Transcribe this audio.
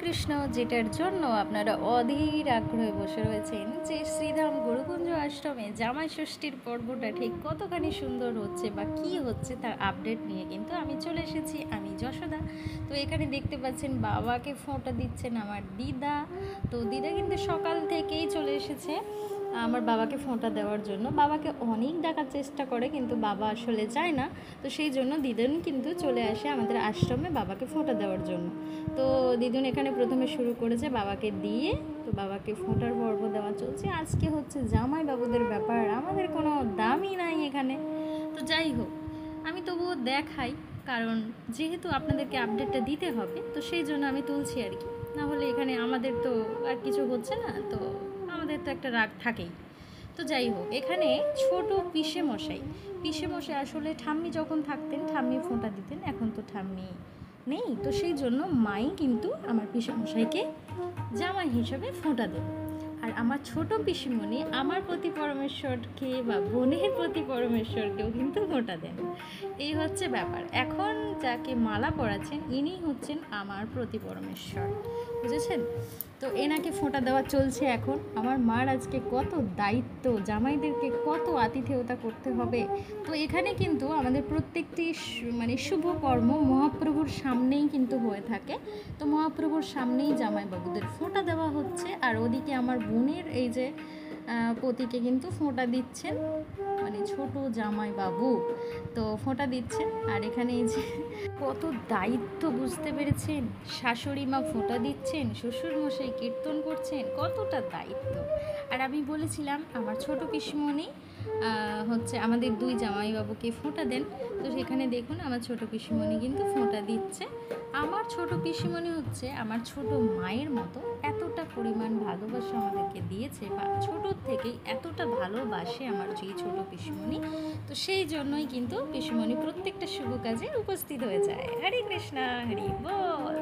কৃষ্ণ, যেটার জন্য আপনারা অধীর আগ্রহে বসে রয়েছেন যে শ্রীধাম গুরুকুঞ্জ আশ্রমে জামাই ষষ্ঠীর পর্বটা ঠিক কতখানি সুন্দর হচ্ছে বা কি হচ্ছে তার আপডেট নিয়ে কিন্তু আমি চলে এসেছি। আমি যশোদা। তো এখানে দেখতে পাচ্ছেন বাবাকে ফোঁটা দিচ্ছেন আমার দিদা। তো দিদা কিন্তু সকাল থেকেই চলে এসেছে আমার বাবাকে ফোঁটা দেওয়ার জন্য। বাবাকে অনেক ডাকার চেষ্টা করে কিন্তু বাবা আসলে যায় না। তো সেই জন্য দিদুন কিন্তু চলে আসে আমাদের আশ্রমে বাবাকে ফোঁটা দেওয়ার জন্য। তো দিদুন এখানে প্রথমে শুরু করেছে বাবাকে দিয়ে, তো বাবাকে ফোঁটার পর্ব দেওয়া চলছে। আজকে হচ্ছে জামাই বাবুদের ব্যাপার, আমাদের কোনো দামই নাই এখানে। তো যাই হোক, আমি তবুও দেখাই, কারণ যেহেতু আপনাদেরকে আপডেটটা দিতে হবে তো সেই জন্য আমি তুলছি আর কি। না হলে এখানে আমাদের তো আর কিছু হচ্ছে না, তো আমাদের তো একটা রাগ থাকেই। তো যাই হোক, এখানে ছোট পিসে মশাই আসলে ঠাম্মি যখন থাকতেন ঠাম্মি ফোঁটা দিতেন, এখন তো ঠাম্মি নেই। তো সেই জন্য মাই কিন্তু আমার পিসে মশাইকে জামাই হিসেবে ফোঁটা দেন। আর আমার ছোট পিসিমণি আমার প্রতি পরমেশ্বরকে বা বোনের প্রতি পরমেশ্বরকেও কিন্তু ফোঁটা দেন। এই হচ্ছে ব্যাপার। এখন যাকে মালা পরাচ্ছেন ইনি হচ্ছেন আমার প্রতি পরমেশ্বর, বুঝেছেন? তো এনাকে ফোঁটা দেওয়া চলছে এখন। আমার মার আজকে কত দায়িত্ব, জামাইদেরকে কত আতিথেয়তা করতে হবে। তো এখানে কিন্তু আমাদের প্রত্যেকটি মানে শুভ কর্ম মহাপ্রভুর সামনেই কিন্তু হয়ে থাকে। তো মহাপ্রভুর সামনেই জামাইবাবুদের ফোঁটা দেওয়া হচ্ছে। আর ওদিকে আমার বোনের এই যে পতিকে কিন্তু ফোঁটা দিচ্ছেন, মানে ছোট জামাইবাবু তো ফোঁটা দিচ্ছেন। আর এখানে এই যে কত দায়িত্ব, বুঝতে পেরেছেন? শাশুড়ি মা ফোঁটা দিচ্ছেন, শ্বশুরমশাই কীর্তন করছেন, কতটা দায়িত্ব। আর আমি বলেছিলাম আমার ছোট পিসমণি হচ্ছে আমাদের দুই জামাইবাবুকে ফোঁটা দেন। তো সেখানে দেখুন আমার ছোট পিসমণি কিন্তু ফোঁটা দিচ্ছে। আমার ছোট পিসমণি হচ্ছে আমার ছোট মায়ের মতো, এতটা পরিমাণ ভালোবাসা আমাদেরকে দিয়েছে বা ছোটোর থেকেই এতটা ভালোবাসে আমার যে ছোট পিসমণি। তো সেই জন্যই কিন্তু পিসমণি প্রত্যেকটা শুভ কাজে উপস্থিত হয়ে যায়। হরে কৃষ্ণা, হরি বল।